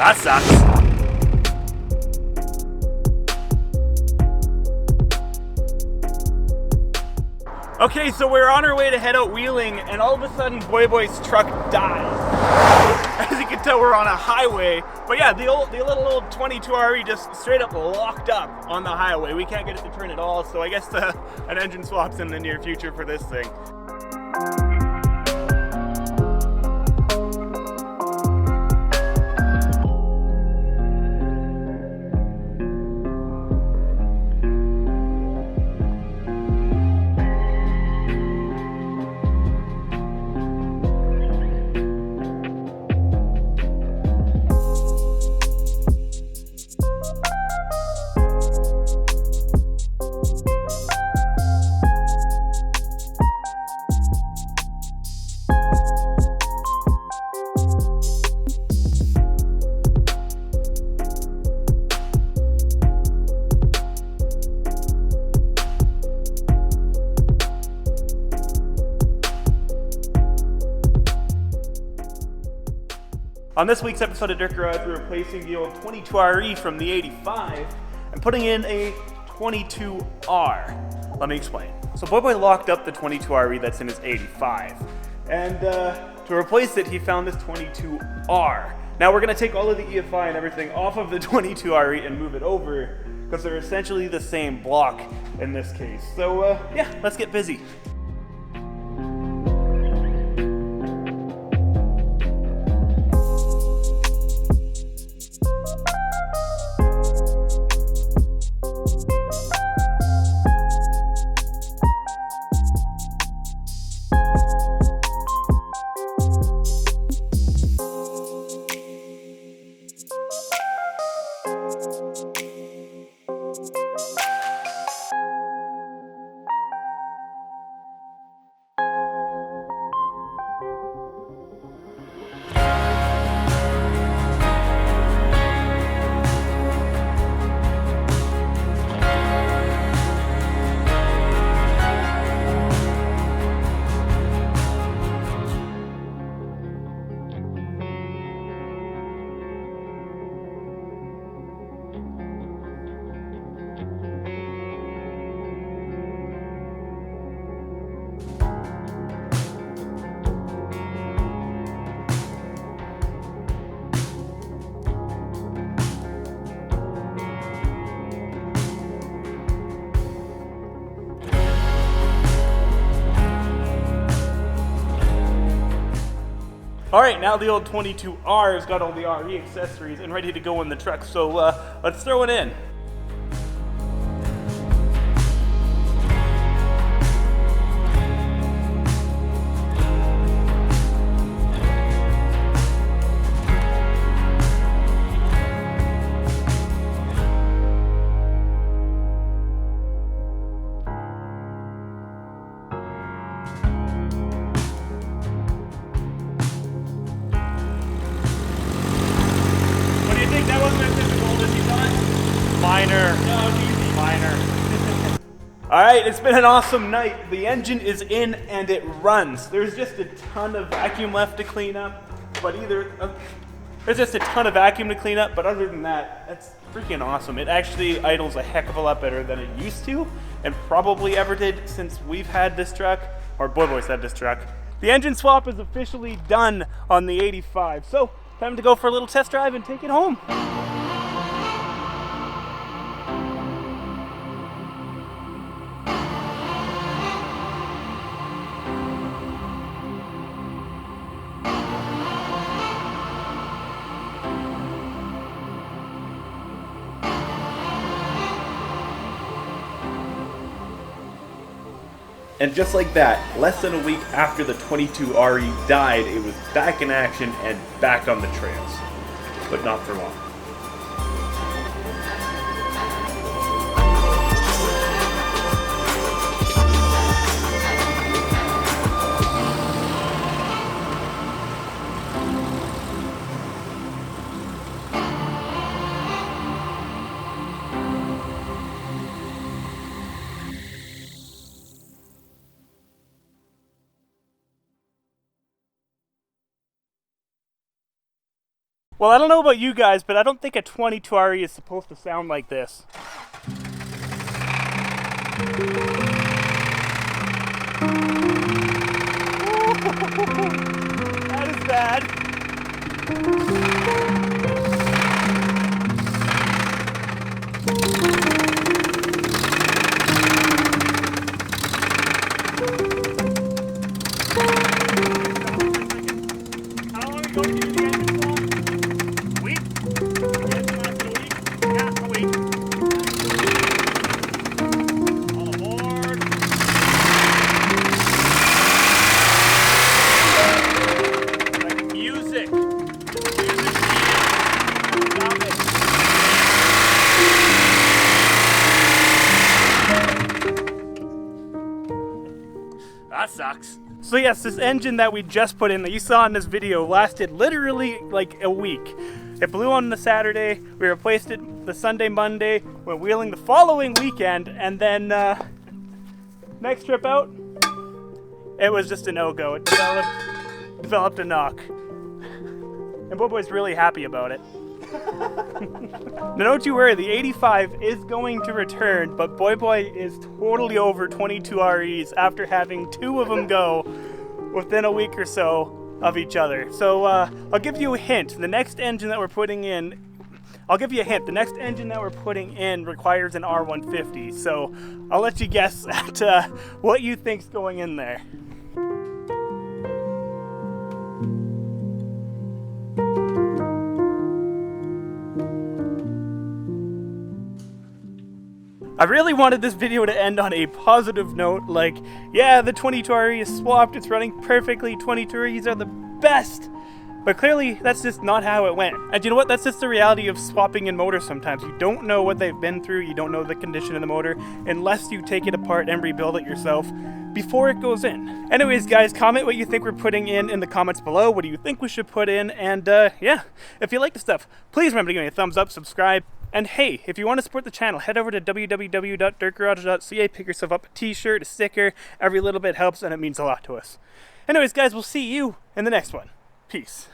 That sucks. Okay, so we're on our way to head out wheeling, and all of a sudden, Boy's truck died. As you can tell, we're on a highway. But yeah, the little old 22 RE just straight up locked up on the highway. We can't get it to turn at all, so I guess an engine swap's in the near future for this thing. On this week's episode of Dirt Garage, we're replacing the old 22RE from the 85 and putting in a 22R. Let me explain. So Boy locked up the 22RE that's in his 85, and to replace it, he found this 22R. Now we're gonna take all of the EFI and everything off of the 22RE and move it over, because they're essentially the same block in this case. So yeah, let's get busy. All right, now the old 22R has got all the RE accessories and ready to go in the truck, so let's throw it in. That wasn't as difficult as you thought? Minor. No, it's easy. Minor. Alright, it's been an awesome night. The engine is in and it runs. There's just a ton of vacuum left to clean up, but there's just a ton of vacuum to clean up, but other than that, that's freaking awesome. It actually idles a heck of a lot better than it used to, and probably ever did since we've had this truck, or Boy's had this truck. The engine swap is officially done on the 85, so time to go for a little test drive and take it home. And just like that, less than a week after the 22RE died, it was back in action and back on the trails. But not for long. Well, I don't know about you guys, but I don't think a 22 RE is supposed to sound like this. That is bad. How long ago did you do the engine swap? A week? The engine lasted a week? Yeah, a week. All aboard. Like music. Music. Stop it. That sucks. So yes, this engine that we just put in that you saw in this video lasted literally like a week. It blew on the Saturday, we replaced it the Sunday, Monday, went wheeling the following weekend, and then next trip out, it was just a no-go. It developed a knock. And Bobo's really happy about it. Now don't you worry, the 85 is going to return, but Boy is totally over 22 REs after having 2 of them go within a week or so of each other. So I'll give you a hint. The next engine that we're putting in, the next engine that we're putting in requires an R150. So I'll let you guess at what you think's going in there. I really wanted this video to end on a positive note, like, yeah, the 22 RE is swapped, it's running perfectly, 22 REs are the best. But clearly, that's just not how it went. And you know what? That's just the reality of swapping in motors sometimes. You don't know what they've been through, you don't know the condition of the motor, unless you take it apart and rebuild it yourself before it goes in. Anyways, guys, comment what you think we're putting in the comments below. What do you think we should put in? And yeah, if you like the stuff, please remember to give me a thumbs up, subscribe. And hey, if you want to support the channel, head over to www.Dirt.Garage.ca, pick yourself up a t-shirt, a sticker. Every little bit helps and it means a lot to us. Anyways, guys, we'll see you in the next one. Peace.